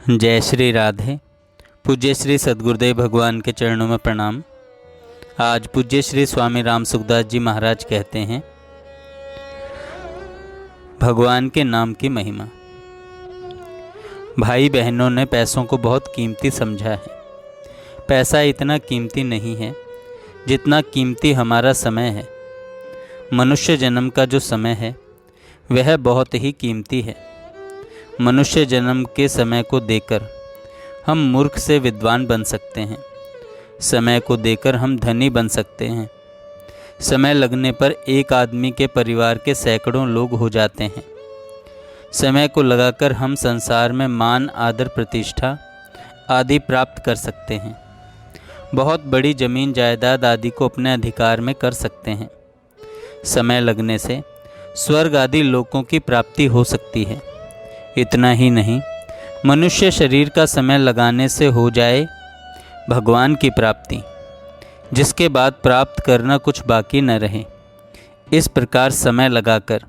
जय श्री राधे। पूज्य श्री सद्गुरुदेव भगवान के चरणों में प्रणाम। आज पूज्य श्री स्वामी राम सुखदास जी महाराज कहते हैं, भगवान के नाम की महिमा। भाई बहनों ने पैसों को बहुत कीमती समझा है। पैसा इतना कीमती नहीं है जितना कीमती हमारा समय है। मनुष्य जन्म का जो समय है वह बहुत ही कीमती है। मनुष्य जन्म के समय को देकर हम मूर्ख से विद्वान बन सकते हैं। समय को देकर हम धनी बन सकते हैं। समय लगने पर एक आदमी के परिवार के सैकड़ों लोग हो जाते हैं। समय को लगाकर हम संसार में मान, आदर, प्रतिष्ठा आदि प्राप्त कर सकते हैं। बहुत बड़ी जमीन जायदाद आदि को अपने अधिकार में कर सकते हैं। समय लगने से स्वर्ग आदि लोकों की प्राप्ति हो सकती है। इतना ही नहीं, मनुष्य शरीर का समय लगाने से हो जाए भगवान की प्राप्ति, जिसके बाद प्राप्त करना कुछ बाकी न रहे। इस प्रकार समय लगाकर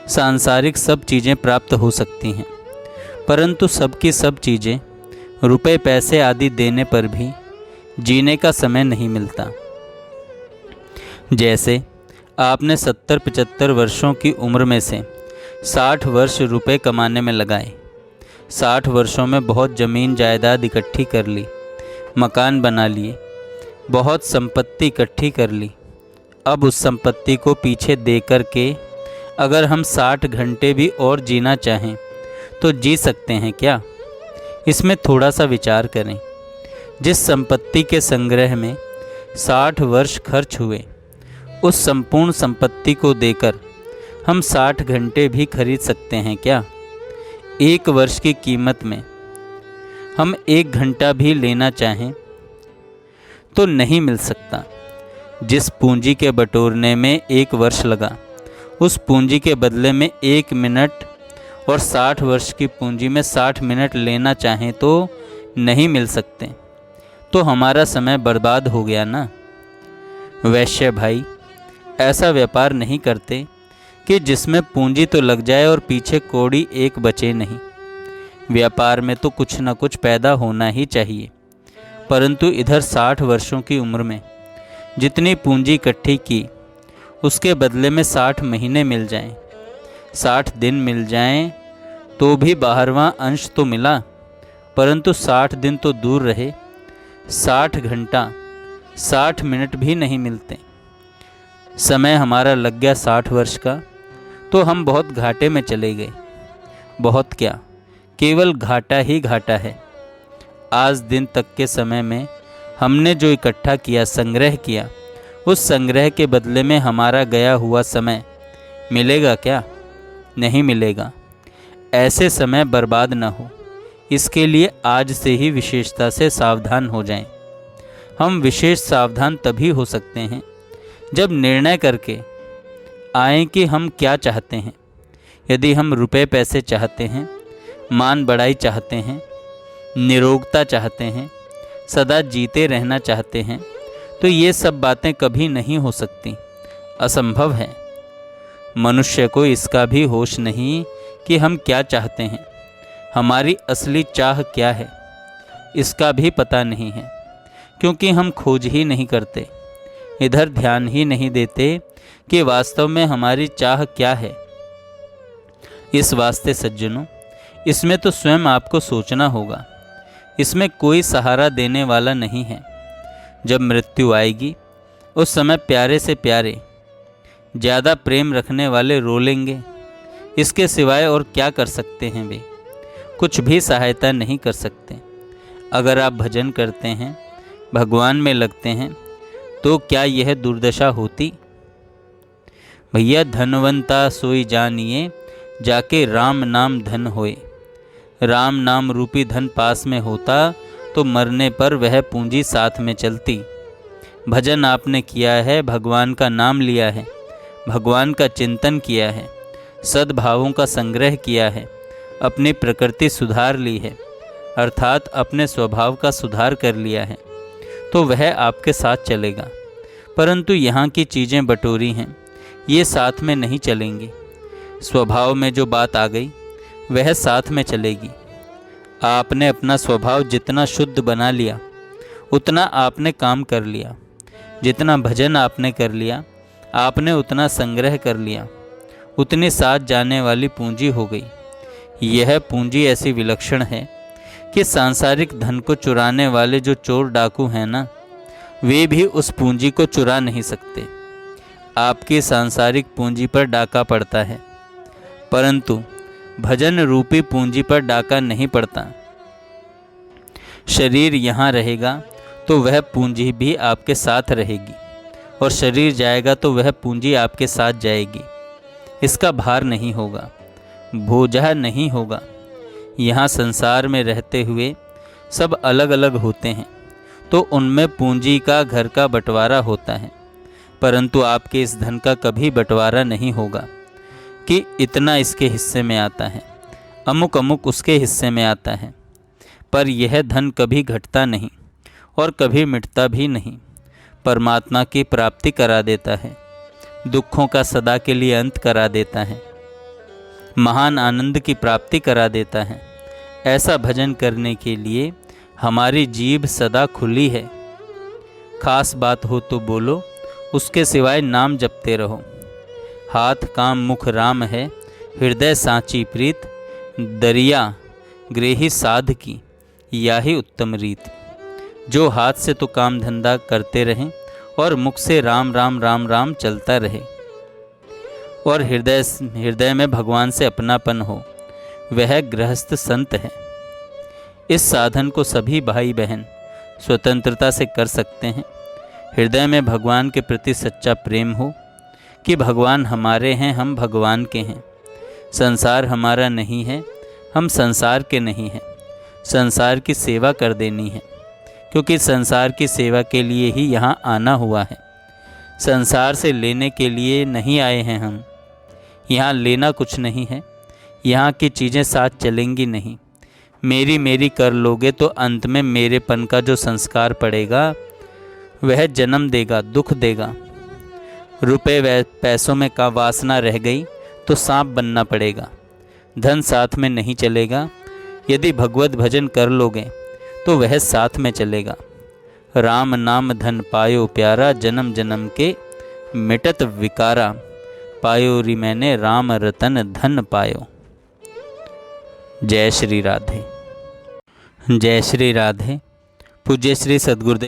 सांसारिक सब चीज़ें प्राप्त हो सकती हैं, परंतु सबकी सब चीज़ें रुपए पैसे आदि देने पर भी जीने का समय नहीं मिलता। जैसे आपने 70-75 वर्षों की उम्र में से 60 वर्ष रुपए कमाने में लगाए। 60 वर्षों में बहुत ज़मीन जायदाद इकट्ठी कर ली, मकान बना लिए, बहुत संपत्ति इकट्ठी कर ली। अब उस संपत्ति को पीछे दे कर के अगर हम 60 घंटे भी और जीना चाहें तो जी सकते हैं क्या? इसमें थोड़ा सा विचार करें। जिस संपत्ति के संग्रह में 60 वर्ष खर्च हुए, उस संपूर्ण संपत्ति को देकर हम 60 घंटे भी खरीद सकते हैं क्या? एक वर्ष की कीमत में हम 1 घंटा भी लेना चाहें तो नहीं मिल सकता। जिस पूंजी के बटोरने में 1 वर्ष लगा, उस पूंजी के बदले में 1 मिनट और 60 वर्ष की पूंजी में 60 मिनट लेना चाहें तो नहीं मिल सकते। तो हमारा समय बर्बाद हो गया ना। वैश्य भाई ऐसा व्यापार नहीं करते कि जिसमें पूंजी तो लग जाए और पीछे कौड़ी एक बचे नहीं। व्यापार में तो कुछ न कुछ पैदा होना ही चाहिए, परंतु इधर 60 वर्षों की उम्र में जितनी पूंजी इकट्ठी की, उसके बदले में 60 महीने मिल जाएं, 60 दिन मिल जाएं तो भी 12वां अंश तो मिला, परंतु 60 दिन तो दूर रहे, 60 घंटा 60 मिनट भी नहीं मिलते। समय हमारा लग गया 60 वर्ष का, तो हम बहुत घाटे में चले गए। बहुत क्या, केवल घाटा ही घाटा है। आज दिन तक के समय में हमने जो इकट्ठा किया, संग्रह किया, उस संग्रह के बदले में हमारा गया हुआ समय मिलेगा क्या? नहीं मिलेगा। ऐसे समय बर्बाद न हो, इसके लिए आज से ही विशेषता से सावधान हो जाएं। हम विशेष सावधान तभी हो सकते हैं जब निर्णय करके आए कि हम क्या चाहते हैं। यदि हम रुपए पैसे चाहते हैं, मान बढ़ाई चाहते हैं, निरोगता चाहते हैं, सदा जीते रहना चाहते हैं, तो ये सब बातें कभी नहीं हो सकती, असंभव है। मनुष्य को इसका भी होश नहीं कि हम क्या चाहते हैं, हमारी असली चाह क्या है, इसका भी पता नहीं है, क्योंकि हम खोज ही नहीं करते, इधर ध्यान ही नहीं देते कि वास्तव में हमारी चाह क्या है। इस वास्ते सज्जनों, इसमें तो स्वयं आपको सोचना होगा। इसमें कोई सहारा देने वाला नहीं है। जब मृत्यु आएगी, उस समय प्यारे से प्यारे, ज़्यादा प्रेम रखने वाले रो लेंगे। इसके सिवाय और क्या कर सकते हैं वे? कुछ भी सहायता नहीं कर सकते। अगर आप भजन करते हैं, भगवान में लगते हैं, तो क्या यह दुर्दशा होती? भैया धनवंता सोई जानिए, जाके राम नाम धन होए। राम नाम रूपी धन पास में होता तो मरने पर वह पूंजी साथ में चलती। भजन आपने किया है, भगवान का नाम लिया है, भगवान का चिंतन किया है, सद्भावों का संग्रह किया है, अपनी प्रकृति सुधार ली है, अर्थात अपने स्वभाव का सुधार कर लिया है, तो वह आपके साथ चलेगा। परंतु यहाँ की चीज़ें बटोरी हैं, ये साथ में नहीं चलेंगी। स्वभाव में जो बात आ गई वह साथ में चलेगी। आपने अपना स्वभाव जितना शुद्ध बना लिया उतना आपने काम कर लिया। जितना भजन आपने कर लिया आपने उतना संग्रह कर लिया, उतनी साथ जाने वाली पूंजी हो गई। यह पूंजी ऐसी विलक्षण है कि सांसारिक धन को चुराने वाले जो चोर डाकू हैं ना, वे भी उस पूंजी को चुरा नहीं सकते। आपकी सांसारिक पूंजी पर डाका पड़ता है, परंतु भजन रूपी पूंजी पर डाका नहीं पड़ता। शरीर यहाँ रहेगा तो वह पूंजी भी आपके साथ रहेगी, और शरीर जाएगा तो वह पूंजी आपके साथ जाएगी। इसका भार नहीं होगा, बोझा नहीं होगा। यहाँ संसार में रहते हुए सब अलग अलग होते हैं तो उनमें पूंजी का घर का बंटवारा होता है, परंतु आपके इस धन का कभी बंटवारा नहीं होगा कि इतना इसके हिस्से में आता है, अमुक अमुक उसके हिस्से में आता है। पर यह धन कभी घटता नहीं और कभी मिटता भी नहीं। परमात्मा की प्राप्ति करा देता है, दुखों का सदा के लिए अंत करा देता है, महान आनंद की प्राप्ति करा देता है। ऐसा भजन करने के लिए हमारी जीभ सदा खुली है। खास बात हो तो बोलो, उसके सिवाय नाम जपते रहो। हाथ काम मुख राम है, हृदय सांची प्रीत, दरिया गृही साध की याही उत्तम रीत। जो हाथ से तो काम धंधा करते रहें और मुख से राम राम राम राम चलता रहे, और हृदय में भगवान से अपनापन हो, वह गृहस्थ संत है। इस साधन को सभी भाई बहन स्वतंत्रता से कर सकते हैं। हृदय में भगवान के प्रति सच्चा प्रेम हो कि भगवान हमारे हैं, हम भगवान के हैं। संसार हमारा नहीं है, हम संसार के नहीं हैं। संसार की सेवा कर देनी है, क्योंकि संसार की सेवा के लिए ही यहाँ आना हुआ है। संसार से लेने के लिए नहीं आए हैं हम। यहाँ लेना कुछ नहीं है, यहाँ की चीज़ें साथ चलेंगी नहीं। मेरी मेरी कर लोगे तो अंत में मेरेपन का जो संस्कार पड़ेगा वह जन्म देगा, दुख देगा। रुपए पैसों में का वासना रह गई तो सांप बनना पड़ेगा। धन साथ में नहीं चलेगा। यदि भगवत भजन कर लोगे तो वह साथ में चलेगा। राम नाम धन पायो प्यारा, जन्म जन्म के मिटत विकारा। पायो री मैंने राम रतन धन पायो। जय श्री राधे। जय श्री राधे। पूज्य श्री सद्गुरुदेव